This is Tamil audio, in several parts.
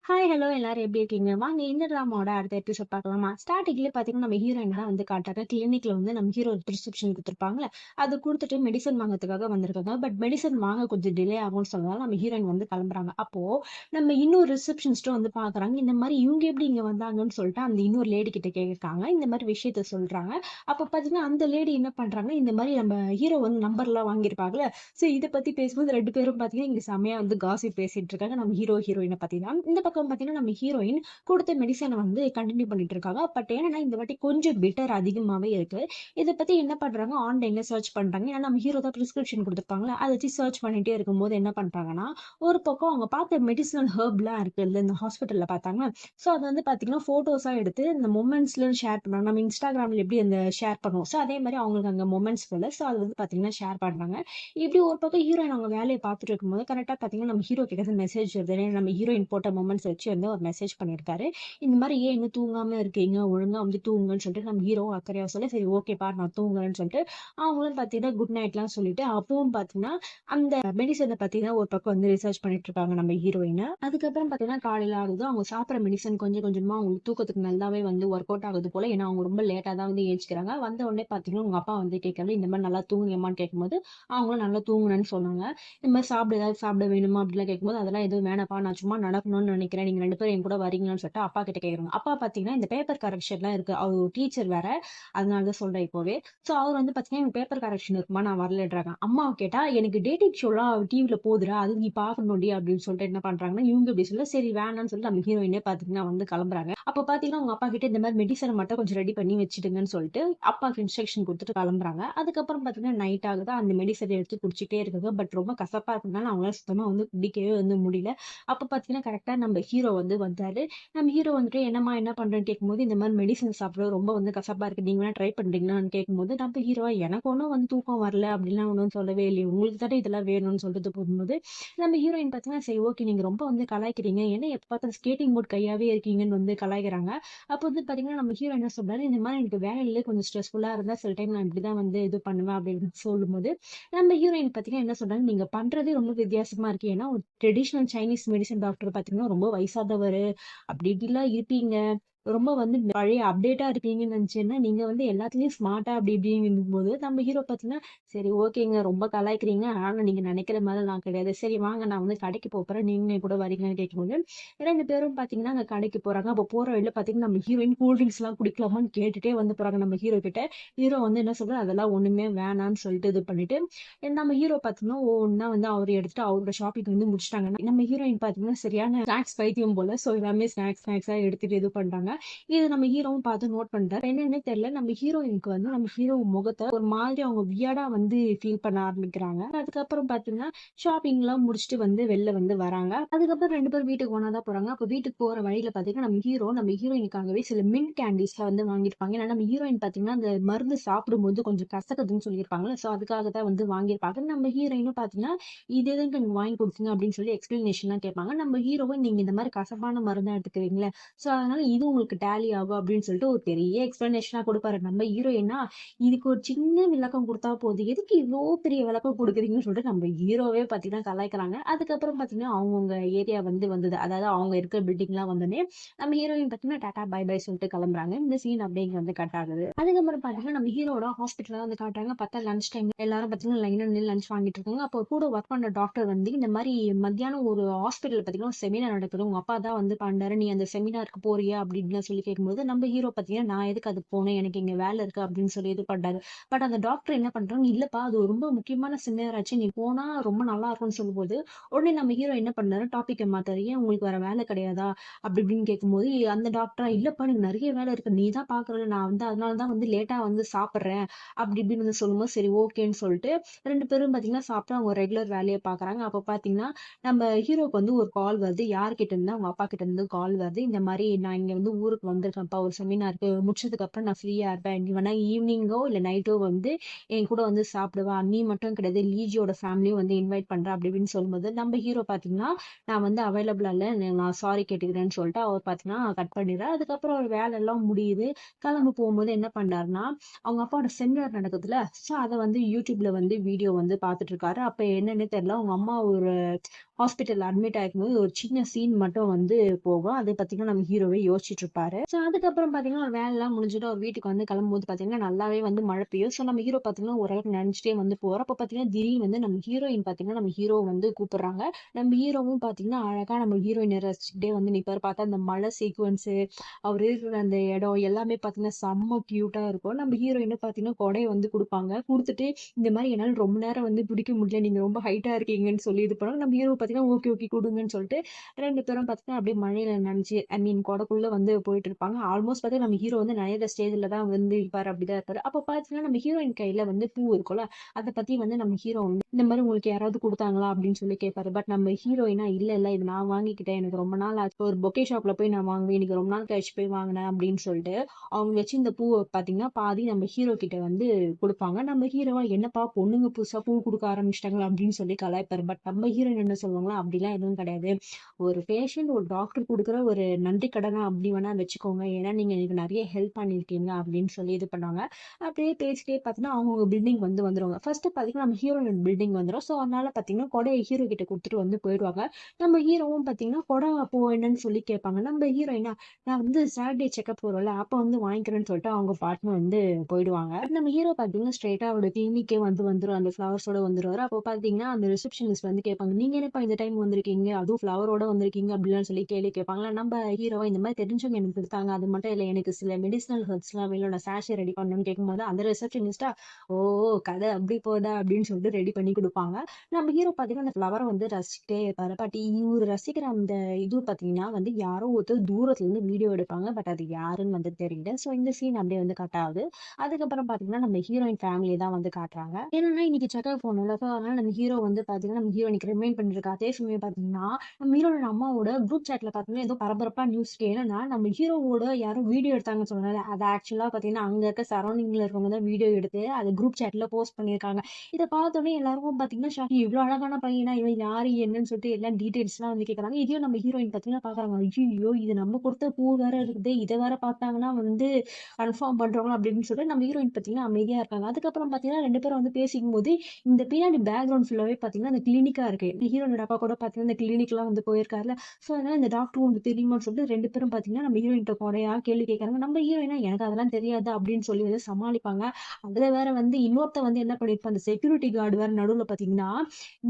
ஹாய், ஹலோ எல்லாரும் எப்படி இருக்கீங்க? வாங்க இந்த ட்ராமாவோட அடுத்த எபிசோட் பார்க்கலாமா? ஸ்டார்ட்டிங்லயே பார்த்தீங்கன்னா, நம்ம ஹீரோயின் தான் வந்து காட்டுறாங்க. கிளினிக்ல வந்து நம்ம ஹீரோ ஒரு பிரிஸ்கிரிப்ஷன் குடுத்துருப்பாங்கல்ல, அது குடுத்துட்டு மெடிசன் வாங்கறதுக்காக வந்திருக்காங்க. பட் மெடிசன் வாங்க கொஞ்சம் டிலே ஆகும்னு சொன்னதால நம்ம ஹீரோயின் வந்து கிளம்புறாங்க. அப்போ நம்ம இன்னொரு ரிசப்ஷனிஸ்ட்டும் வந்து பார்க்குறாங்க. இந்த மாரி இவங்க எப்படி இங்க வந்தாங்கன்னு சொல்லிட்டு அந்த இன்னொரு லேடி கிட்ட கேட்கறாங்க. இந்த மாரி விஷயத்த சொல்றாங்க. அப்ப பார்த்தீங்கன்னா, அந்த லேடி என்ன பண்றாங்க, இந்த மாரி நம்ம ஹீரோ வந்து நம்பர்லாம் வாங்கியிருப்பாங்கல்ல, ஸோ இத பத்தி பேசும்போது 2 பேரும் பார்த்தீங்கன்னா, இங்க செம்மையா வந்து காசிப் பேசிட்டு இருக்காங்க. நம்ம ஹீரோ, ஹீரோயின பத்தி தான். இந்த பக்கம் பார்த்தீங்கன்னா, நம்ம ஹீரோயின் குடுத்த மெடிசன வந்து கன்டின்யூ பண்ணிட்டு இருக்காங்க. பட் என்னன்னா, இந்த வாட்டி கொஞ்சம் பிட்டர் அதிகமாவே இருக்கு. இத பத்தி என்ன பண்றாங்க, ஆன்லைன்ல சர்ச் பண்றாங்க. ஏன்னா நம்ம ஹீரோ தான் பிரிஸ்கிரிப்ஷன் குடுத்துருப்பாங்கல்ல, அத வச்சு சர்ச் பண்ணிட்டே இருக்கும்போது என்ன பண்றாங்கன்னா, ஒரு பக்கம் அவங்க பார்த்த மெடிசினல் ஹெர்ப்லாம் இருக்குல்ல, இந்த ஹாஸ்பிட்டல்ல பார்த்தாங்க. ஸோ அது வந்து பார்த்தீங்கன்னா, ஃபோட்டோஸா எடுத்து இந்த மொமெண்ட்ஸ்ல ஷேர் பண்ணுவாங்க. நம்ம Instagramல எப்படி அந்த ஷேர் பண்ணுவோம். ஸோ அதே மாரி அவங்களுக்கு அங்க மொமெண்ட்ஸ் போல. ஸோ அது வந்து பார்த்தீங்கன்னா, ஷேர் பண்றாங்க. இப்படி ஒரு பக்கம் ஹீரோயின் அவங்க வேலைய பார்த்துட்டு இருக்கும்போது, கரெக்ட்டா பார்த்தீங்கன்னா, நம்ம ஹீரோ கிட்ட இருந்து மெசேஜ் வருது. ஏன்னா நம்ம ஹீரோயின் போட்ட மொமெண்ட்ஸ் வச்சு வந்து ஒரு மெசேஜ் பண்ணியிருக்காரு. இந்த மாரி "ஏன் இன்னும் தூங்காம இருக்கீங்க? ஒழுங்கா வந்து தூங்குங்கன்னு" சொல்லிட்டு நம்ம ஹீரோவும் அக்கறையா சொல்ல, "சரி ஓகேப்பா நான் தூங்குறேன்னு" சொல்லிட்டு, அவங்களும் பார்த்தீங்கன்னா, குட் நைட்லாம் சொல்லிட்டு, அப்பவும் பார்த்தீங்கன்னா, அந்த மெடிசன பத்தி தான் ஒரு பக்கம் வந்து ரிசர்ச் பண்ணிட்டு இருக்காங்க நம்ம ஹீரோயினு. அதுக்கப்புறம் பார்த்தீங்கன்னா, காலையில ஆகுது. அவங்க சாப்பிடுற மெடிசன் கொஞ்சம் கொஞ்சமா அவங்களுக்கு தூக்கத்துக்கு நல்லாவே வந்து ஒர்க் அவுட் ஆகுது போல. ஏன்னா அவங்க ரொம்ப லேட்டா தான் வந்து எந்திரிக்கிறாங்க. வந்த உடனே பார்த்தீங்கன்னா, உங்க அப்பா வந்து கேட்கறாரு, இந்த மாரி "நல்லா தூங்குனியாம்மான்னு?" கேட்கும்போது, அவங்களும் நல்லா தூங்குனேன்னு சொன்னாங்க. இந்த மாரி சாப்பிட ஏதாவது சாப்பிட வேணுமா? அப்படிலாம் கேட்கும்போது, அதெல்லாம் எதுவும் வேணாம்ப்பா. நான் சும்மா நடக்கணும்னு நினைக்கிறேன். நீங்க 2 பேரும் என் கூட வரீங்களான்னு சொல்லிட்டு அப்பா கிட்ட கேட்குறாங்க. அப்பா பார்த்தீங்கன்னா, இந்த பேப்பர் கரெக்ஷன்லாம் இருக்கு. அவரு ஒரு டீச்சர் வேற. அதனால தான் சொல்றேன் இப்போவே. ஸோ அவர் வந்து பார்த்தீங்கன்னா, எனக்கு பேப்பர் கரெக்ஷன் இருக்குமா நான் வரலன்றாங்க. அம்மாவ கேட்டா, எனக்கு டேட்டிங் ஷோலாம் டிவில போகுதுடா. அது நீ பார்க்கணும்டி அப்படின்னு சொல்லிட்டு என்ன பண்றாங்கன்னா, இவங்க இப்படி சொல்ல, சரி வேணான்னு சொல்லிட்டு நம்ம ஹீரோயினே பார்த்தீங்கன்னா வந்து கிளம்புறாங்க. அப்ப பார்த்தீங்கன்னா, உங்க அப்பா கிட்ட இந்த மாரி மெடிசன மட்டும் கொஞ்சம் ரெடி பண்ணி வச்சுடுங்கன்னு சொல்லிட்டு, அப்பாக்கு இன்ஸ்ட்ரக்ஷன் குடுத்துட்டு கிளம்புறாங்க. அதுக்கப்புறம் பார்த்தீங்கன்னா, நைட் ஆகுது. அந்த மெடிசன எடுத்து குடிச்சிட்டே இருக்காங்க. பட் ரொம்ப கசப்பா இருக்கனால அவங்களால சுத்தமா வந்து குடிக்கவே வந்து முடியல. அப்ப பார்த்தீங்கன்னா, கரெக்ட்டா நம்ம ஹீரோ வந்து வந்தாரு. நம்ம ஹீரோ வந்துட்டு, "என்னம்மா என்ன பண்றேன்னு?" கேட்கும்போது, இந்த மாரி மெடிசின் சாப்பிடுறது ரொம்ப வந்து கசப்பா இருக்கு. நீங்க வேணா ட்ரை பண்றீங்களான்னு கேட்கும்போது, நம்ம ஹீரோ, "எனக்கு ஒண்ணும் வந்து தூக்கம் வரல. அப்படிலாம் ஒண்ணும் சொல்லவே இல்லையே. உங்களுக்கு தானே இதெல்லாம் வேணும்னு" சொல்லிட்டு போகும்போது, நம்ம ஹீரோயின் பார்த்தீங்கன்னா, "சரி ஓகே. நீங்க ரொம்ப வந்து கலாய்க்கிறீங்க. என்ன எப்ப பார்த்தாலும் ஸ்கேட்டிங் போர்ட் கையாவே இருக்கீங்கன்னு" வந்து கலாய்க்கிறாங்க. அப்போ வந்து பார்த்தீங்கன்னா, நம்ம ஹீரோ என்ன சொல்றாரு, "இந்த மாரி எனக்கு வேலையிலே கொஞ்சம் ஸ்ட்ரெஸ்ஃபுல்லா இருந்தா சில டைம் நான் இப்படிதான் வந்து இது பண்ணுவேன்" அப்படின்னு சொல்லும்போது, நம்ம ஹீரோயின் பார்த்தீங்கன்னா என்ன சொல்றாங்க, "நீங்க பண்றதே ரொம்ப வித்தியாசமா இருக்கு. ஏன்னா ஒரு ட்ரெடிஷனல் சைனீஸ் மெடிசின் டாக்டர் பார்த்தீங்கன்னா, ரொம்ப வயசானவரு. அப்படி இப்படிலாம் இருப்பீங்க. ரொம்ப வந்து பழைய அப்டேட்டா இருப்பீங்கன்னு நினைச்சேன்னா, நீங்க வந்து எல்லாத்துலயும் ஸ்மார்ட்டா அப்படி இப்படிங்கும்போது, நம்ம ஹீரோ பார்த்தீங்கன்னா, சரி ஓகேங்க ரொம்ப கலாய்க்கிறீங்க. ஆனா நீங்க நினைக்கிற மாதிரிலாம் நான் கிடையாது. சரி வாங்க நான் வந்து கடைக்கு போப்போறேன். நீங்களும் என் கூட வரீங்களான்னு கேட்கும்போது, 2 பேரும் பார்த்தீங்கன்னா, அங்க கடைக்கு போறாங்க. அப்போ போற வழியில பார்த்தீங்கன்னா, நம்ம ஹீரோயின் கூல் ட்ரிங்க்ஸ்லாம் குடிக்கலாமான்னு கேட்டுட்டே வந்து போறாங்க நம்ம ஹீரோ கிட்ட. ஹீரோ வந்து என்ன சொல்றாரு, அதெல்லாம் ஒண்ணுமே வேணான்னு சொல்லிட்டு இது பண்ணிட்டு, நம்ம ஹீரோ பார்த்தீங்கன்னா, ஒவ்வொண்ணா வந்து அவரு எடுத்துட்டு அவரோட ஷாப்பிங் வந்து முடிச்சுட்டாங்க. நம்ம ஹீரோயின் பார்த்தீங்கன்னா, சரியான ஸ்நாக்ஸ் பைத்தியம் போல. ஸோ எல்லாமே ஸ்நாக்ஸா எடுத்துட்டு இது பண்றாங்க. இது நம்ம ஹீரோவும் பார்த்து நோட் பண்ணிட்டாரு. என்னன்னே தெரியல. நம்ம ஹீரோயினுக்கு வந்து நம்ம ஹீரோ முகத்த ஒரு மாதிரி அவங்க வியர்டா வந்து ஃபீல் பண்ண ஆரம்பிக்கிறாங்க. அதுக்கப்புறம் பார்த்தீங்கன்னா, ஷாப்பிங்லாம் முடிச்சுட்டு வந்து வெளில வந்து வராங்க. அதுக்கப்புறம் 2 பேரும் வீட்டுக்கு ஒண்ணா தான் போறாங்க. அப்ப வீட்டுக்கு போற வழியில பார்த்தீங்கன்னா, நம்ம ஹீரோயினுக்காகவே சில மின்ட் கேண்டீஸ்லாம் வந்து வாங்கியிருப்பாங்க. ஏன்னா நம்ம ஹீரோயின் பார்த்தீங்கன்னா, அந்த மருந்து சாப்பிடும்போது கொஞ்சம் கசக்குதுன்னு சொல்லியிருப்பாங்கல்ல. ஸோ அதுக்காக தான் வந்து வாங்கியிருப்பாங்க. நம்ம ஹீரோயினும் பார்த்தீங்கன்னா, "இது எதுக்கு நீங்க வாங்கி குடுத்தீங்க?" அப்படின்னு சொல்லி எக்ஸ்பிளனேஷன்லாம் கேட்பாங்க. நம்ம ஹீரோவும், "நீங்க இந்த மாரி கசப்பான மருந்தா எடுத்துக்கிறீங்கல்ல. ஸோ, அதனால இது உங்களுக்கு டேலி ஆகும்" அப்படின்னு சொல்லிட்டு ஒரு பெரிய எக்ஸ்பிளனேஷனா குடுப்பாரு. நம்ம ஹீரோயின்னா, இதுக்கு ஒரு சின்ன விளக்கம் குடுத்தா போதும். எதுக்கு இவ்ளோ பெரிய விளக்கம் குடுக்குறீங்கன்னு சொல்லிட்டு நம்ம ஹீரோவே பார்த்தீங்கன்னா கலாய்க்கிறாங்க. அதுக்கப்புறம் பார்த்தீங்கன்னா, அவங்கவங்க ஏரியா வந்து வந்தது. அதாவது அவங்க இருக்கிற பில்டிங்லாம் வந்தோனே, நம்ம ஹீரோயின் பார்த்தீங்கன்னா, டாடா பை பை சொல்லிட்டு கிளம்புறாங்க. இந்த சீன் அப்படியே இங்க வந்து கட் ஆகுது. அதுக்கப்புறம் பார்த்தீங்கன்னா, நம்ம ஹீரோவோட ஹாஸ்பிட்டல்ல வந்து காட்டுறாங்க. பார்த்தா லஞ்ச் டைம் எல்லாரும் பார்த்தீங்கன்னா, லைனா நின்னு லஞ்ச் வாங்கிட்டு இருக்காங்க. அப்போ கூட ஒர்க் பண்ற டாக்டர் வந்து இந்த மாரி மத்தியானம் ஒரு ஹாஸ்பிட்டல்ல பார்த்தீங்கன்னா, ஒரு செமினார் நடக்குது. உங்க அப்பா தான் வந்து பண்ணாரு. நீ அந்த செமினாருக்கு போறியா? அப்படின்லாம் சொல்லி கேட்கும்போது, நம்ம ஹீரோ பார்த்தீங்கன்னா, நான் எதுக்கு அதுக்கு போணும்? எனக்கு இங்க வேலை இருக்கு அப்படின்னு சொல்லி இது பண்றாரு. பட் அந்த டாக்டர் என்ன பண்றாங்க, இல்லப்பா அது ஒரு ரொம்ப முக்கியமான செமினார் ஆச்சு. நீ போனா ரொம்ப நல்லா இருக்கும்னு சொல்லும்போது, உடனே நம்ம ஹீரோ என்ன பண்ணாரு, டாபிக்க மாத்தாரு. ஏன் உங்களுக்கு வேற வேலை கிடையாதா? அப்படி இப்படின்னு கேட்கும்போது, அந்த டாக்டரா இல்லப்பா எனக்கு நெறைய வேலை இருக்கு. நீ தான் பார்க்குறல்ல நான் வந்து அதனால தான் வந்து லேட்டா வந்து சாப்பிடுறேன். அப்படி இப்படின்னு வந்து சொல்லும்போது, சரி ஓகேன்னு சொல்லிட்டு 2 பேரும் பார்த்தீங்கன்னா, சாப்பிட்டு அவங்க ரெகுலர் வேலைய பார்க்குறாங்க. அப்ப பார்த்தீங்கன்னா, நம்ம ஹீரோக்கு வந்து ஒரு கால் வருது. யார்கிட்ட இருந்து அவங்க அப்பா கிட்ட இருந்து கால் வருது. இந்த மாரி நான் இங்க வந்து ஊருக்கு வந்திருக்கேன்ப்பா ஒரு செமினாருக்கு. முடிச்சதுக்கு அப்புறம் நான் ஃப்ரீயா இருப்பேன். நீ வேணா ஈவினிங்கோ இல்ல நைட்டோ வந்து என் கூட வந்து சாப்பிடுவா. நீ மட்டும் கிடையாது, லீஜியோட ஃபேமிலியும் வந்து இன்வைட் பண்றேன் அப்படி இப்படின்னு சொல்லும்போது, நம்ம ஹீரோ பாத்தீங்கன்னா, நான் வந்து அவைலபிளா இல்ல. நான் சாரி கேட்டுக்கிறேன்னு சொல்லிட்டு அவர் பாத்தீங்கன்னா கட் பண்ணிடுறாரு. அதுக்கப்புறம் அவர் வேலை எல்லாம் முடியுது. கிளம்ப போகும்போது என்ன பண்றாருன்னா, அவங்க அப்பாவோட செமினார் நடக்குதுல்ல, சோ அத வந்து யூடியூப்ல வந்து வீடியோ வந்து பாத்துட்டு இருக்காரு. அப்ப என்னன்னு தெரியல, அவங்க அம்மா ஒரு ஹாஸ்பிட்டல்ல அட்மிட் ஆயிருக்கும்போது ஒரு சின்ன சீன் மட்டும் வந்து போகும். அது பாத்தீங்கன்னா நம்ம ஹீரோவே யோசிச்சுட்டு இருப்பாரு. சோ அதுக்கப்புறம் பாத்தீங்கன்னா ஒரு வேலை எல்லாம் முடிஞ்சுட்டு அவர் வீட்டுக்கு வந்து கிளம்பும்போது பாத்தீங்கன்னா நல்லாவே வந்து மழை பெய்யும். சோ நம்ம ஹீரோ பாத்தீங்கன்னா ஓரளவுக்கு நினைச்சிட்டே வந்து போறோம். அப்ப பாத்தீங்கன்னா திடீர்னு வந்து நம்ம ஹீரோயின் பாத்தீங்கன்னா நம்ம ஹீரோ வந்து கூப்பிடுறாங்க. நம்ம ஹீரோவும் பாத்தீங்கன்னா அழகா நம்ம ஹீரோயினை ரசிச்சுக்கிட்டே வந்து நிப்பாரு. பார்த்தா அந்த மழை சீக்வன்ஸ், அவர் இருக்கிற அந்த இடம் எல்லாமே பாத்தீங்கன்னா செம்ம கியூட்டா இருக்கும். நம்ம ஹீரோயினை பாத்தீங்கன்னா கொடையை வந்து கொடுப்பாங்க. கொடுத்துட்டு இந்த மாதிரி என்னால ரொம்ப நேரம் வந்து பிடிக்க முடியல, நீங்க ரொம்ப ஹைட்டா இருக்கீங்கன்னு சொல்லி இது பண்ணாங்க. நம்ம ஹீரோ பாத்தீங்கன்னா ஓகே ஓகே கொடுங்கன்னு சொல்லிட்டு 2 பேரும் பாத்தீங்கன்னா அப்படியே மழையில நனைஞ்சு ஐ மீன் கொடைக்குள்ள வந்து போயிட்டு இருப்பாங்க. ஆல்மோஸ்ட் பாத்தீங்கன்னா நம்ம ஹீரோ வந்து நனையிற ஸ்டேஜ்ல தான் வந்து இருப்பாரு, அப்படிதான் இருப்பாரு. அப்ப பாத்தீங்கன்னா நம்ம ஹீரோயின் கையில வந்து பூ இருக்கும்ல, அதை பத்தி வந்து நம்ம ஹீரோ வந்து இந்த மாதிரி உங்களுக்கு யாராவது கொடுத்தாங்களா அப்படின்னு சொல்லி கேட்பாரு. பட் நம்ம ஹீரோயினா இல்ல இல்ல இது நான் வாங்கிக்கிட்டேன், எனக்கு ரொம்ப நாள் ஆச்சு, ஒரு பொக்கே ஷாப்ல போய் நான் வாங்குவேன், எனக்கு ரொம்ப நாள் கழிச்சு போய் வாங்கினேன் அப்படின்னு சொல்லிட்டு அவங்க வச்சு இந்த பூவை பாத்தீங்கன்னா பாதி நம்ம ஹீரோ கிட்ட வந்து கொடுப்பாங்க. நம்ம ஹீரோவா என்னப்பா பொண்ணுங்க புதுசா பூ கொடுக்க ஆரம்பிச்சிட்டாங்களா அப்படின்னு சொல்லி கலாய்ப்பாரு. பட் நம்ம ஹீரோயின் என்ன சொல்லுவாங்களா, அப்படிலாம் எதுவும் கிடையாது, ஒரு பேஷண்ட் ஒரு டாக்டர் கொடுக்குற ஒரு நன்றி கடனா அப்படி வேணா வச்சுக்கோங்க, ஏன்னா நீங்க எனக்கு நிறைய ஹெல்ப் பண்ணிருக்கீங்க அப்படின்னு சொல்லி இது பண்ணுவாங்க. அப்படியே பேசிட்டே பார்த்தீங்கன்னா அவங்க பில்டிங் வந்து வந்துருவாங்க. ஃபர்ஸ்ட் பாத்தீங்கன்னா நம்ம ஹீரோயின் பில்டிங் வந்துடும். ஸோ அதனால பாத்தீங்கன்னா கொடையை ஹீரோ கிட்ட கொடுத்துட்டு வந்து போயிடுவாங்க. நம்ம ஹீரோவும் பாத்தீங்கன்னா கொடை அப்போ என்னன்னு சொல்லி கேட்பாங்க. நம்ம ஹீரோயினா நான் வந்து சாட்டர்டே செக்அப் போறோம்ல அப்ப வந்து வாங்கிக்கிறேன்னு சொல்லிட்டு அவங்க பார்ட்னர் வந்து போயிடுவாங்க. பட் நம்ம ஹீரோ பாத்தீங்கன்னா ஸ்ட்ரைட்டா அவரோட கிளினிக்கே வந்துரும், அந்த ஃபிளவர்ஸோட வந்துருவாரு. அப்போ பாத்தீங்கன்னா அந்த ரிசப்ஷனிஸ்ட் வந்து கேட்பாங்க, நீங்க என்னப்பா இந்த டைம் வந்திருக்கீங்க, அதுவும் ஃபிளவரோட வந்திருக்கீங்க அப்படின்னு சொல்லி கேள்வி கேட்பாங்களா. நம்ம ஹீரோவா இந்த மாதிரி தெரிஞ்சவங்க எனக்கு கொடுத்தாங்க, அது மட்டும் இல்ல எனக்கு சில மெடிசனல் ஹெர்ப்ஸ் எல்லாம் வேணும், நான் சாஷே ரெடி பண்ணணும்னு கேட்கும்போது அந்த ரிசப்ஷனிஸ்டா ஓ கதை அப்படி போதா அப்படின்னு சொல்லிட்டு ரெடி பண்ணி கொடுப்பாங்க. நம்ம ஹீரோ பாத்தீங்கன்னா அந்த ஃபிளவரை வந்து ரசிச்சுட்டே இருப்பாரு. பட் இவரு ரசிக்கிற அந்த இது பாத்தீங்கன்னா வந்து யாரோ ஒருத்தர் தூரத்துல இருந்து வீடியோ எடுப்பாங்க. பட் அது யாருன்னு வந்து தெரியல. சோ இந்த சீன் அப்படியே வந்து கட் ஆகுது. அதுக்கப்புறம் பாத்தீங்கன்னா நம்ம ஹீரோயின் ஃபேமிலியை தான் வந்து காட்டுறாங்க. என்னன்னா இன்னைக்கு செக்அப் போகணும்ல, சோ அதனால நம்ம ஹீரோ வந்து பாத்தீங்கன்னா நம்ம ஹீரோயினுக்கு ரிமைண்ட் பண்ணிருக்கா. அதே சமயம் பாத்தீங்கன்னா நம்ம ஹீரோட அம்மாவோட குரூப் சாட்ல பாத்தீங்கன்னா ஏதோ பரபரப்பா நியூஸ் என்னன்னா நம்ம ஹீரோவோட யாரோ வீடியோ எடுத்தாங்கன்னு சொன்னால, அது ஆக்சுவலா பாத்தீங்கன்னா அங்க இருக்க சரௌண்டிங்ல இருக்கவங்க தான் வீடியோ எடுத்து அதை குரூப் சாட்ல போஸ்ட் பண்ணிருக்காங்க. இதை பார்த்தோன்னே எல்லாருக்கும் பாத்தீங்கன்னா ஷாக், இவ்வளவு அழகான பையனா, இவன் யாரு என்னன்னு சொல்லிட்டு எல்லாம் டீடைல்ஸ் எல்லாம் வந்து கேக்குறாங்க. இதையும் நம்ம ஹீரோயின் பாத்தீங்கன்னா பாக்குறாங்க, ஐயோ இது நம்ம கொடுத்த பூ வேற இருக்குது, இதை வேற பார்த்தாங்கன்னா வந்து கன்ஃபார்ம் பண்றவங்க அப்படின்னு சொல்லிட்டு நம்ம ஹீரோயின் பாத்தீங்கன்னா அமைதியா இருக்காங்க. அதுக்கப்புறம் பாத்தீங்கன்னா 2 பேரும் வந்து பேசிக்கும் போது இந்த பின்னாடி பேக்ரவுண்ட் ஃபுல்லாவே பாத்தீங்கன்னா அந்த கிளினிக்கா இருக்கு. இந்த ஹீரோனோட அப்பா கூட பாத்தீங்கன்னா இந்த கிளினிக் எல்லாம் வந்து போயிருக்காருல. சோ அதனால இந்த டாக்டர் வந்து தெரியுமான்னு சொல்லிட்டு 2 பேரும் பாத்தீங்கன்னா நம்ம ஹீரோயின் கிட்ட கொடையா கேள்வி கேட்கறாங்க. நம்ம ஹீரோயினா எனக்கு அதெல்லாம் தெரியாது அப்படின்னு சொல்லி வந்து சமாளிப்பாங்க. அதுல வேற வந்து இன்னொருத்த வந்து என்ன பண்ணிருப்பா, அந்த செக்யூரிட்டி கார்டு வேற நடுவுல பாத்தீங்கன்னா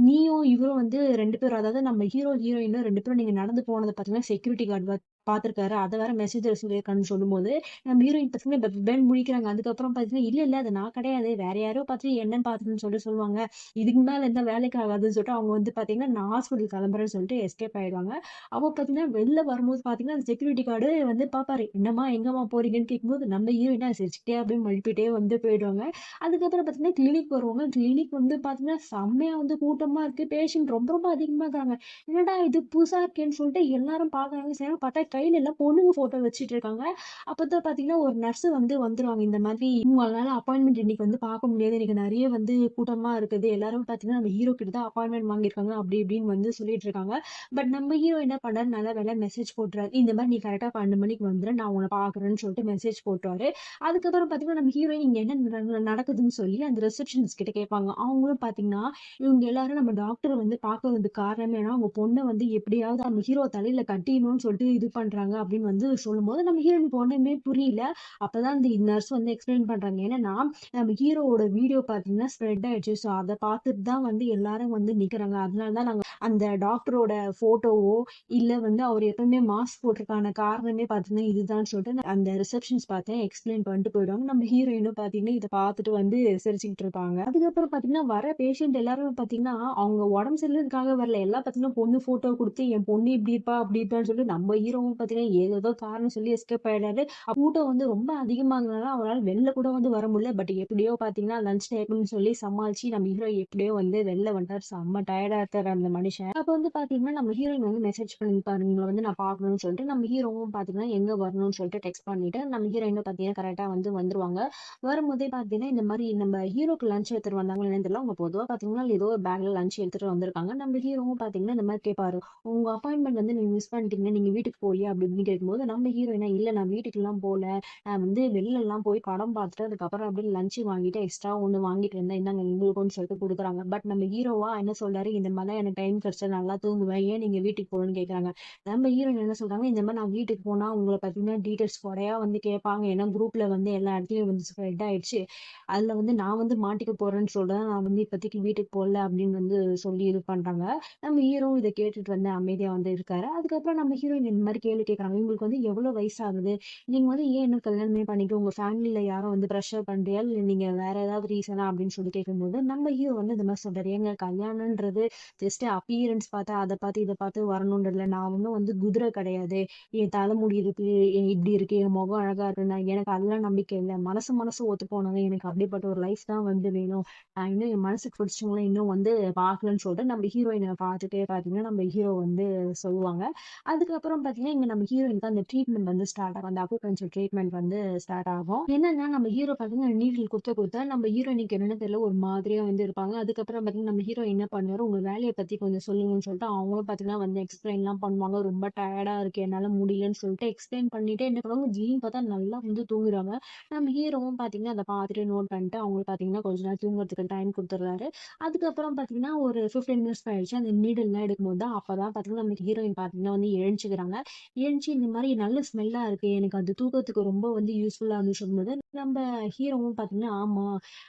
நீயும் இவரும் வந்து 2 பேரும், அதாவது நம்ம ஹீரோ ஹீரோயினும் 2 பேரும் நீங்க நடந்து போனதை பாத்தீங்கன்னா செக்யூரிட்டி கார்டு பாத்துருக்காரு, அதை வேற மெசேஜ் சொல்லியிருக்கான்னு சொல்லும்போது நம்ம ஹீரோயின் பாத்தீங்கன்னா பெபேன்னு முழிக்கிறாங்க. அதுக்கப்புறம் பாத்தீங்கன்னா இல்ல இல்ல அது நான் கிடையாது, வேற யாரோ பார்த்து என்னன்னு பாத்துன்னு சொல்லிட்டு சொல்லுவாங்க. இதுக்கு மேல எந்த வேலைக்கு ஆகாதுன்னு சொல்லிட்டு அவங்க வந்து பாத்தீங்கன்னா நான் ஹாஸ்பிட்டல் கிளம்புறேன்னு சொல்லிட்டு எஸ்கேப் ஆயிடுவாங்க. அப்போ பாத்தீங்கன்னா வெளில வரும்போது பாத்தீங்கன்னா அந்த செக்யூரிட்டி கார்டு வந்து பாப்பாரு, என்னம்மா எங்கம்மா போறீங்கன்னு கேட்கும்போது நம்ம ஹீரோயினா சிரிச்சுட்டே அப்படியே மழுப்பிட்டே வந்து போயிடுவாங்க. அதுக்கப்புறம் பாத்தீங்கன்னா கிளினிக் வருவாங்க. கிளினிக் வந்து பாத்தீங்கன்னா செம்மையா வந்து கூட்டமா இருக்கு, பேஷண்ட் ரொம்ப ரொம்ப அதிகமா இருக்காங்க. என்னடா இது புதுசா இருக்கேன்னு சொல்லிட்டு எல்லாரும் பாக்குறாங்க. சரி பார்த்தா கையில எல்லாம் பொண்ணுங்க போட்டோ வச்சுட்டு இருக்காங்க. அப்பதான் பாத்தீங்கன்னா ஒரு நர்ஸ் வந்து வந்துருவாங்க. இந்த மாதிரி உங்களால அப்பாயின்மெண்ட் இன்னைக்கு வந்து பார்க்க முடியாது, இன்னைக்கு நிறைய வந்து கூட்டமா இருக்குது, எல்லாரும் பாத்தீங்கன்னா நம்ம ஹீரோ கிட்ட தான் அப்பாயின்மெண்ட் வாங்கியிருக்காங்க அப்படி இப்படின்னு வந்து சொல்லிட்டு இருக்காங்க. பட் நம்ம ஹீரோ என்ன பண்றாரு, நல்ல வேலை மெசேஜ் போட்டுறாரு, இந்த மாதிரி நீ கரெக்டா 12 மணிக்கு வந்துரு, நான் உன்னை பாக்குறேன்னு சொல்லிட்டு மெசேஜ் போட்டுருவாரு. அதுக்கப்புறம் பாத்தீங்கன்னா நம்ம ஹீரோயின் இங்க என்ன நடக்குதுன்னு சொல்லி அந்த ரிசப்ஷனிஸ்ட் கிட்ட கேட்பாங்க. அவங்களும் பாத்தீங்கன்னா இவங்க எல்லாரும் நம்ம டாக்டர் வந்து பார்க்க வந்து காரணம் ஏன்னா அவங்க பொண்ணை வந்து எப்படியாவது நம்ம ஹீரோ தலையில கட்டிடணும்னு சொல்லிட்டு இது பண்றாங்க அப்படின்னு வந்து சொல்லும்போது நம்ம ஹீரோனுக்கு ஒண்ணுமே புரியல. அப்பதான் இந்த நர்ஸ் வந்து எக்ஸ்பிளைன் பண்றாங்க. ஏன்னா நம்ம ஹீரோவோட வீடியோ பாத்தீங்கன்னா ஸ்ப்ரெட் ஆயிடுச்சு. ஸோ அதை பார்த்துட்டு தான் வந்து எல்லாரும் வந்து நிக்கிறாங்க. அதனாலதான் நாங்க அந்த டாக்டரோட போட்டோவோ இல்ல வந்து அவர் எப்பவுமே மாஸ்க் போட்டிருக்கான காரணமே பாத்தீங்கன்னா இதுதான் சொல்லிட்டு அந்த ரிசப்ஷன்ஸ் பார்த்தேன் எக்ஸ்பிளைன் பண்ணிட்டு போயிடுவாங்க. நம்ம ஹீரோயினும் பாத்தீங்கன்னா இதை பார்த்துட்டு வந்து சிரிச்சுக்கிட்டு இருப்பாங்க. அதுக்கப்புறம் பாத்தீங்கன்னா வர பேஷண்ட் எல்லாரும் பாத்தீங்கன்னா அவங்க உடம்பு சரியில்லைக்காக வரல, எல்லாம் பாத்தீங்கன்னா பொண்ணு போட்டோ கொடுத்து என் பொண்ணு இப்படி இருப்பா அப்படி இருப்பான்னு சொல்லிட்டு நம்ம ஹீரோவும் பார்த்தீங்கன்னா, ஏதேதோ காரணம் சொல்லி எஸ்கேப் ஆயிடுறாரு. கூட்டம் வந்து ரொம்ப அதிகமாகறனால அவரால வெளில கூட வந்து வர முடியல. பட் எப்படியோ பார்த்தீங்கன்னா, லஞ்ச் டைம்ன்னு சொல்லி சமாளிச்சு நம்ம ஹீரோ எப்படியோ வந்து வெளில வந்துட்டாரு. செம்ம டயர்டா இருக்காரு அந்த மனுஷன். அப்ப வந்து பார்த்தீங்கன்னா, நம்ம ஹீரோயின் வந்து மெசேஜ் பண்ணியிருப்பாரு. உங்கள வந்து நான் பார்க்கணும்னு சொல்லிட்டு, நம்ம ஹீரோவும் பார்த்தீங்கன்னா, எங்க வரணும்னு சொல்லிட்டு டெக்ஸ்ட் பண்ணிட்டு, நம்ம ஹீரோயினும் பார்த்தீங்கன்னா, கரெக்ட்டா வந்து வந்துருவாங்க. வரும்போதே பார்த்தீங்கன்னா, இந்த மாரி நம்ம ஹீரோக்கு லஞ்ச் எடுத்துட்டு வந்தாங்களா என்னன்னு தெரியல. அவங்க பொதுவா பார்த்தீங்கன்னா, ஏதோ ஒரு பேக்ல லஞ்ச் எடுத்துட்டு வந்திருக்காங்க. நம்ம ஹீரோவும் பார்த்தீங்கன்னா, இந்த மாரி கேட்பாரு. உங்க அப்பாயின்ட்மென்ட் வந்து நீங்க மிஸ் பண்ணிட்டீங்க. நீங்க வீட்டுக்கு போகலையா? அப்படி இப்படின்னு கேட்கும்போது, நம்ம ஹீரோயினா, இல்ல நான் வீட்டுக்குலாம் போல. நான் வந்து வெளிலலாம் போய் படம் பார்த்துட்டு, அதுக்கப்புறம் அப்படியே லஞ்ச் வாங்கிட்டு எக்ஸ்ட்ரா ஒண்ணு வாங்கிட்டு வந்தேன். இந்தாங்க உங்களுக்குன்னு சொல்லிட்டு குடுக்குறாங்க. பட் நம்ம ஹீரோவா என்ன சொல்றாரு, இந்த மாரிலாம் எனக்கு டைம் கிடைச்சா நல்லா தூங்குவேன். ஏன் நீங்க வீட்டுக்கு போகலன்னு கேட்குறாங்க. நம்ம ஹீரோயின் என்ன சொல்றாங்க, இந்த மாரி நான் வீட்டுக்கு போனா உங்கள பத்தின டீட்டெயில்ஸ் கொறையா வந்து கேட்பாங்க. ஏன்னா குரூப்ல வந்து எல்லா இடத்துலயும் வந்து ஸ்ப்ரெட் ஆயிடுச்சு. அதுல வந்து நான் வந்து மாட்டிக்க போறேன்னு சொல்றேன். நான் வந்து இப்போதைக்கு வீட்டுக்கு போகல அப்படின்னு வந்து சொல்லி இது பண்றாங்க. நம்ம ஹீரோவும் இத கேட்டுட்டு வந்து அமைதியா வந்து இருக்காரு. அதுக்கப்புறம் நம்ம ஹீரோயின் இந்த மாரி கேள்வி கேட்குறாங்க. உங்களுக்கு வந்து எவ்வளோ வயசாகுது? நீங்க வந்து ஏன் இன்னும் கல்யாணமே பண்ணிக்க உங்க ஃபேமிலில யாரும் வந்து ப்ரெஷர் பண்றியா? இல்ல நீங்க வேற ஏதாவது ரீசனா அப்படின்னு சொல்லி கேட்கும்போது, நம்ம ஹீரோ வந்து இந்த மாரி சொல்றாரு. ஏங்க கல்யாணம்ன்றது ஜஸ்ட் அப்பியரன்ஸ் பார்த்தா, அத பார்த்து இத பார்த்து வரணுன்றதுல நான் ஒண்ணும் வந்து குதிரை கிடையாது. என் தலைமுடி இருக்கு, இப்படி இருக்கு, என் முகம் அழகா இருக்கு. எனக்கு அதெல்லாம் நம்பிக்கை இல்ல. மனசு மனசு ஒத்து போனது. எனக்கு அப்படிப்பட்ட ஒரு லைஃப் தான் வந்து வேணும். நான் இன்னும் என் மனசுக்கு பிடிச்சவங்கள இன்னும் வந்து பார்க்கலன்னு சொல்லிட்டு நம்ம ஹீரோயின பார்த்துட்டே பார்த்தீங்கன்னா, நம்ம ஹீரோ வந்து சொல்லுவாங்க. அதுக்கப்புறம் பார்த்தீங்கன்னா, இங்க நம்ம ஹீரோயினுக்கு அந்த ட்ரீட்மெண்ட் வந்து ஸ்டார்ட் ஆகும். அந்த அக்குபஞ்சர் ட்ரீட்மெண்ட் வந்து ஸ்டார்ட் ஆகும். என்னன்னா, நம்ம ஹீரோ பார்த்தீங்கன்னா, நீடில் குத்த நம்ம ஹீரோயினுக்கு என்னன்னு தெரியல ஒரு மாதிரியா வந்து இருப்பாங்க. அதுக்கப்புறம் பார்த்தீங்கன்னா, நம்ம ஹீரோ என்ன பண்ணுவாரு, உங்க வேலைய பத்தி கொஞ்சம் சொல்லுங்கன்னு சொல்லிட்டு, அவங்களும் பார்த்தீங்கன்னா வந்து எக்ஸ்பிளைன்லாம் பண்ணுவாங்க. ரொம்ப டயர்டா இருக்கு, என்னால முடியலன்னு சொல்லிட்டு எக்ஸ்பிளைன் பண்ணிட்டு என்ன பண்ணுவாங்க, திடீர்னு பார்த்தா நல்லா வந்து தூங்குறாங்க. நம்ம ஹீரோவும் பார்த்தீங்கன்னா, அத பார்த்துட்டு நோட் பண்ணிட்டு, அவங்களுக்கு பார்த்தீங்கன்னா, கொஞ்ச நேரம் தூங்குறதுக்கு டைம் குடுத்துடுறாரு. அதுக்கப்புறம் பார்த்தீங்கன்னா, ஒரு 15 மினிட்ஸ் கழிச்சு அந்த நீடில்லாம் எடுக்கும்போது தான் அப்பதான் பார்த்தீங்கன்னா, நம்ம ஹீரோயின் பார்த்தீங்கன்னா வந்து எழுந்துச்சுக்கிறாங்க. எழுந்துச்சு இந்த மாரி நல்ல ஸ்மெல்லா இருக்கு. எனக்கு அது தூக்கத்துக்கு ரொம்ப வந்து யூஸ்ஃபுல்லா இருந்துச்சு சொல்லும்போது, நம்ம ஹீரோவும் பார்த்தீங்கன்னா, ஆமா.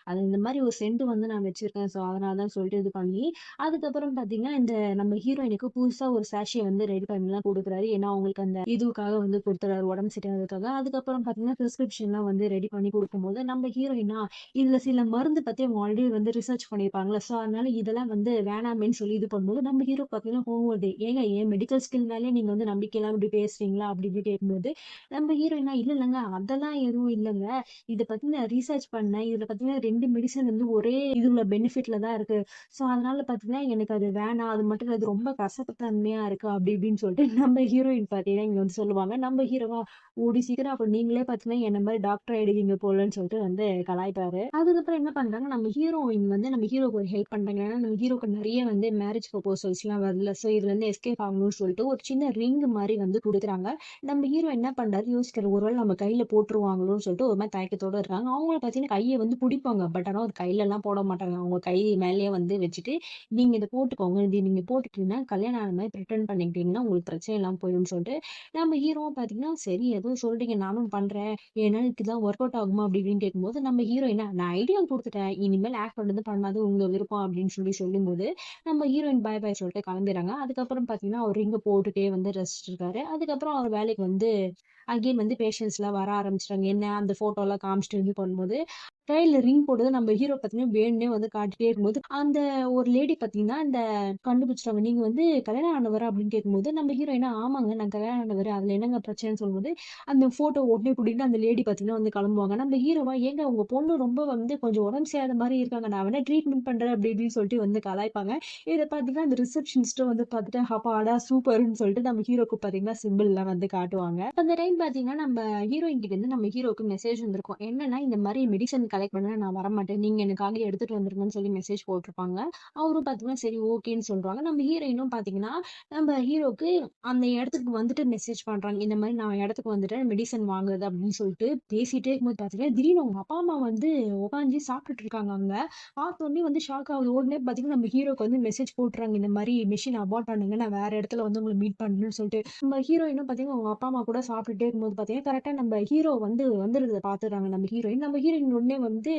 அது இந்த மாரி ஒரு சென்ட் வந்து நான் வச்சிருக்கேன். ஸோ அதனால தான் சொல்லிட்டு இது பண்ணி, அதுக்கப்புறம் பார்த்தீங்கன்னா, இந்த நம்ம ஹீரோயினுக்கு புதுசா ஒரு சாஷே வந்து ரெடி பண்ணிலாம் குடுக்குறாரு. ஏன்னா, அவங்களுக்கு அந்த இதுவுக்காக வந்து குடுத்துறாரு. உடம்பு சரியாகறதுக்காக. அதுக்கப்புறம் பார்த்தீங்கன்னா, பிரிஸ்கிரிப்ஷன்லாம் வந்து ரெடி பண்ணி குடுக்கும்போது, நம்ம ஹீரோயினா இதுல சில மருந்து பத்தி அவங்க ஆல்ரெடி வந்து ரிசர்ச் பண்ணியிருப்பாங்கல்ல. ஸோ அதனால இதெல்லாம் வந்து வேணாமேன்னு சொல்லி இது பண்ணும்போது, நம்ம ஹீரோ பார்த்தீங்கன்னா கோவம் வருது. ஏங்க என் மெடிக்கல் ஸ்கில் மேலயே நீங்க வந்து நம்பிக்கை இல்லாம இப்படி பேசுறீங்களா? அப்படி இப்படி கேட்கும்போது, நம்ம ஹீரோயினா இல்ல இல்லங்க அதெல்லாம் எதுவும் இல்லங்க. இத பத்தி நான் ரிசர்ச் பண்ணேன். இதுல பார்த்தீங்கன்னா 2 மெடிசின் வந்து ஒரே இதுல பெனிஃபிட்ல தான் இருக்கு. ஸோ அதனால பார்த்தீங்கன்னா, எனக்கு அது வேணாம். அது மட்டும் இல்ல அது ரொம்ப கசப்பு தன்மையா இருக்கு. அப்படி இப்படின்னு சொல்லிட்டு நம்ம ஹீரோயின் பார்த்தீங்கன்னா, இங்க வந்து சொல்லுவாங்க. நம்ம ஹீரோவா கூடிய சீக்கிரம் அப்ப நீங்களே பார்த்தீங்கன்னா, என்ன மாரி டாக்டர் ஆயிடுவீங்க போலன்னு சொல்லிட்டு வந்து கலாய்ப்பாரு. அதுக்கப்புறம் என்ன பண்றாங்க, நம்ம ஹீரோயின் வந்து நம்ம ஹீரோக்கு ஒரு ஹெல்ப் பண்றாங்க. ஏன்னா, நம்ம ஹீரோக்கு நெறைய வந்து மேரேஜ் ப்ரொபோசல்ஸ்லாம் வருதுல்ல. ஸோ இதுலருந்து எஸ்கேப் ஆகணும்னு சொல்லிட்டு ஒரு சின்ன ரிங் மாரி வந்து குடுக்குறாங்க. நம்ம ஹீரோ என்ன பண்றாரு, யோசிக்கிறாரு. ஒரு வேள நம்ம கையில போட்டுருவாங்களோன்னு சொல்லிட்டு ஒரு மாரி தயக்கத்தோட இருக்காங்க. அவங்களும் பார்த்தீங்கன்னா, கைய வந்து புடிப்பாங்க. பட் ஆனா, ஒரு கையிலலாம் போட மாட்டாங்க. அவங்க கை மேலயே வந்து வச்சுட்டு, நீங்க இத போட்டுக்கோங்க. இது நீங்க போட்டுட்டீங்கன்னா, கல்யாணம் ஆன மாரி பிரிட்டண்ட் பண்ணிக்கிட்டீங்கன்னா, உங்களுக்கு பிரச்சனை இல்லாம போயிடும்னு சொல்லிட்டு, நம்ம ஹீரோவும் பார்த்தீங்கன்னா, சரி ஏதோ சொல்றீங்க நானும் பண்றேன். என்னால இதெல்லாம் ஒர்க் அவுட் ஆகுமா? அப்படி இப்படின்னு கேட்கும்போது, நம்ம ஹீரோயினா நான் ஐடியா குடுத்துட்டேன். இனிமேல் ஆக்ட் பண்றது பண்ணாது உங்க விருப்பம் அப்படின்னு சொல்லும்போது, நம்ம ஹீரோயின் பாய் பாய் சொல்லிட்டு கிளம்பிறாங்க. அதுக்கப்புறம் பார்த்தீங்கன்னா, அவர் ரிங்க போட்டுட்டே வந்து ரசிச்சுட்டு இருக்காரு. அதுக்கப்புறம் அவர் வேலைக்கு வந்து அகைன் வந்து பேஷண்ட்ஸ்லாம் வர ஆரம்பிச்சுட்டாங்க. என்ன அந்த ஃபோட்டோலாம் காமிச்சுட்டு இது பண்ணும்போது, கையில ரிங் போட்டது நம்ம ஹீரோ பார்த்தீங்கன்னா, வேணும்னே வந்து காட்டிட்டே இருக்கும்போது, அந்த ஒரு லேடி பார்த்தீங்கன்னா, இந்த கண்டுபிடிச்சுட்டாங்க. "நீங்க வந்து கல்யாணம் ஆனவரா?" அப்படின்னு கேட்கும்போது, நம்ம ஹீரோயினா, "ஆமாங்க நான் கல்யாணம் ஆனவரு. அதுல என்னங்க பிரச்சனைன்னு?" சொல்லும்போது, அந்த ஃபோட்டோ உடனே புடிங்கிட்டு அந்த லேடி பார்த்தீங்கன்னா வந்து கிளம்புவாங்க. நம்ம ஹீரோவா, "ஏங்க உங்க பொண்ணு ரொம்ப வந்து கொஞ்சம் உடம்பு சரியில்லாத மாரி இருக்காங்க. நான் வேணா ட்ரீட்மெண்ட் பண்றேன்." அப்படி இப்படின்னு சொல்லிட்டு வந்து கலாய்ப்பாங்க. இத பார்த்தீங்கன்னா, அந்த ரிசப்ஷனிஸ்ட்டும் வந்து பார்த்துட்டு, "அப்பாடா சூப்பர்ன்னு" சொல்லிட்டு நம்ம ஹீரோக்கு பார்த்தீங்கன்னா, சிம்பிள்லாம் வந்து காட்டுவாங்க. அந்த டைம் பார்த்தீங்கன்னா, நம்ம ஹீரோயின் கிட்டேருந்து நம்ம ஹீரோக்கு மெசேஜ் வந்திருக்கும். என்னன்னா, இந்த மாரி மெடிசன் கலெக்ட் பண்ண நான் வரமாட்டேன். நீங்க எனக்காக எடுத்துட்டு வந்துருங்கன்னு சொல்லி மெசேஜ் போட்டிருப்பாங்க. அவரும் பார்த்தீங்கன்னா, சரி ஓகேன்னு சொல்றாங்க. நம்ம ஹீரோயினும் பார்த்தீங்கன்னா, நம்ம ஹீரோக்கு அந்த இடத்துக்கு வந்துட்டு மெசேஜ் பண்றாங்க. இந்த மாரி நான் இடத்துக்கு வந்துட்டேன். மெடிசன் வாங்குறது அப்படின்னு சொல்லிட்டு பேசிட்டே இருக்கும்போது பார்த்தீங்கன்னா, திடீர்னு அவங்க அப்பா, அம்மா வந்து உட்காந்து சாப்பிட்டுட்டு இருக்காங்க அங்க. பார்த்தோனே வந்து ஷாக் ஆகுது. உடனே பார்த்தீங்கன்னா, நம்ம ஹீரோக்கு வந்து மெசேஜ் போட்டுறாங்க. இந்த மாரி மெஷின் அபார்ட் பண்ணுங்க. நான் வேற இடத்துல வந்து உங்கள மீட் பண்ணணும்னு சொல்லிட்டு. நம்ம ஹீரோயினும் பார்த்தீங்கன்னா, அவங்க அப்பா, அம்மா கூட சாப்பிட்டுட்டே இருக்கும்போது பார்த்தீங்கன்னா, கரெக்ட்டா நம்ம ஹீரோ வந்து வந்துருறத பார்த்துடுறாங்க நம்ம ஹீரோயின். நம்ம ஹீரோயின் உடனே வந்து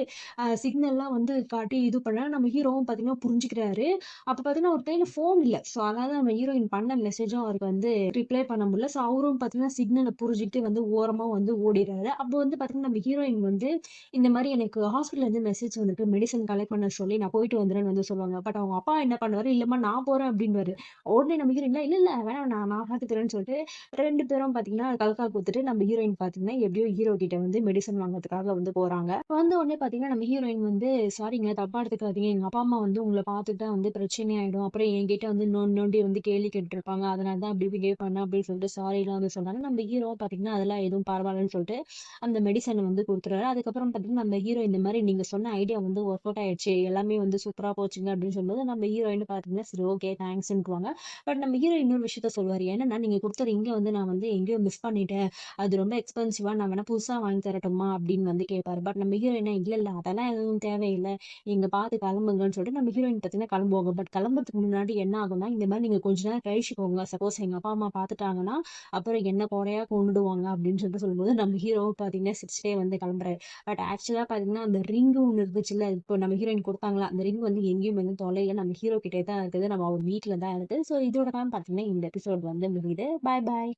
சிக்னல்லாம் வந்து காட்டி இது பண்ணா நம்ம ஹீரோவும் பார்த்தீங்கன்னா புரிஞ்சுக்கிறாரு. அப்ப பார்த்தீங்கன்னா, அவரு கையில ஃபோன் இல்ல. ஸோ அதனால நம்ம ஹீரோயின் பண்ண மெசேஜும் அவருக்கு வந்து ரிப்ளை பண்ண முடியல. ஸோ அவரும் பார்த்தீங்கன்னா, சிக்னல புரிஞ்சுகிட்டு வந்து ஓரமா வந்து ஓடிறாரு. அப்போ வந்து பார்த்தீங்கன்னா, நம்ம ஹீரோயின் வந்து இந்த மாரி எனக்கு ஹாஸ்பிட்டல்ல இருந்து மெசேஜ் வந்திருக்கு. மெடிசின் கலெக்ட் பண்ண சொல்லி நான் போயிட்டு வந்துர்றேன்னு வந்து சொல்லுவாங்க. பட் அவங்க அப்பா என்ன பண்ணுவாரு, இல்லம்மா நான் போறேன் அப்டின்னுவாரு. உடனே நம்ம ஹீரோயின் இல்ல, இல்ல வேணாம் நான் பார்த்துக்கிறேன்னு சொல்லிட்டு 2 பேரும் பார்த்தீங்கன்னா, கல்கா குடுத்துட்டு நம்ம ஹீரோயின் பார்த்தீங்கன்னா, எப்படியோ ஹீரோ கிட்ட வந்து மெடிசின் வாங்குறதுக்காக வந்து போறாங்க. வந்த உடனே பார்த்தீங்கன்னா, நம்ம ஹீரோயின் வந்து சாரிங்க தப்பா எடுத்துக்காதீங்க. எங்க அப்பா, அம்மா வந்து உங்கள பார்த்துட்டா வந்து பிரச்சனை ஆயிடும். அப்புறம் என்கிட்ட வந்து நோண்டி நோண்டி வந்து கேள்வி கேட்டுருப்பாங்க. அதனால தான் அப்படி பிஹேவ் பண்ணேன் அப்படின்னு சொல்லிட்டு சாரிலாம் வந்து சொன்னாங்க. நம்ம ஹீரோ பார்த்தீங்கன்னா, அதெல்லாம் எதுவும் பரவாயில்லன்னு சொல்லிட்டு அந்த மெடிசன வந்து குடுத்துறாரு. அதுக்கப்புறம் பார்த்தீங்கன்னா, நம்ம ஹீரோ இந்த மாரி நீங்க சொன்ன ஐடியா வந்து ஒர்க் அவுட் ஆயிடுச்சு. எல்லாமே வந்து சூப்பரா போச்சுங்க அப்படின்னு சொல்லும்போது, நம்ம ஹீரோயின் பார்த்தீங்கன்னா, சரி ஓகே தேங்க்ஸ்ன்றுவாங்க. பட் நம்ம ஹீரோ இன்னொரு விஷயத்த சொல்லுவாரு. என்னன்னா, நீங்க குடுத்த ரிங்க வந்து நான் வந்து எங்கேயோ மிஸ் பண்ணிட்டேன். அது ரொம்ப எக்ஸ்பென்சிவா நான் வேணா புதுசா வாங்கி தரட்டுமா? அப்படின்னு வந்து கேட்பாரு. பட் நம்ம ஹீரோயின் இல்ல, இல்ல அதெல்லாம் எதுவும் தேவையில்ல. நீங்க பார்த்து கிளம்புங்கன்னு சொல்லிட்டு நம்ம ஹீரோயின் பார்த்தீங்கன்னா கிளம்புவாங்க. பட் கிளம்புறதுக்கு முன்னாடி என்ன ஆகும்னா, இந்த மாரி நீங்க கொஞ்ச நேரம் கழிச்சுக்கோங்க. சப்போஸ் எங்க அப்பா, அம்மா பார்த்துட்டாங்கன்னா, அப்புறம் என்ன கொடையா கொன்னுடுவாங்க அப்படின்னு சொல்லிட்டு சொல்லும்போது, நம்ம ஹீரோவும் பார்த்தீங்கன்னா சிரிச்சுட்டே வந்து கிளம்புறாரு. பட் ஆக்சுவலா பார்த்தீங்கன்னா, அந்த ரிங் ஒண்ணு இருந்துச்சுல்ல, இப்போ நம்ம ஹீரோயின் குடுத்தாங்கல்ல, அந்த ரிங் வந்து எங்கேயும் வந்து தொலையல. நம்ம ஹீரோ கிட்டயே தான் இருக்குது. நம்ம அவர் வீட்ல தான் இருக்கு. ஸோ இதோட தான் பார்த்தீங்கன்னா, இந்த எபிசோட் வந்து முடியுது. பாய் பாய்.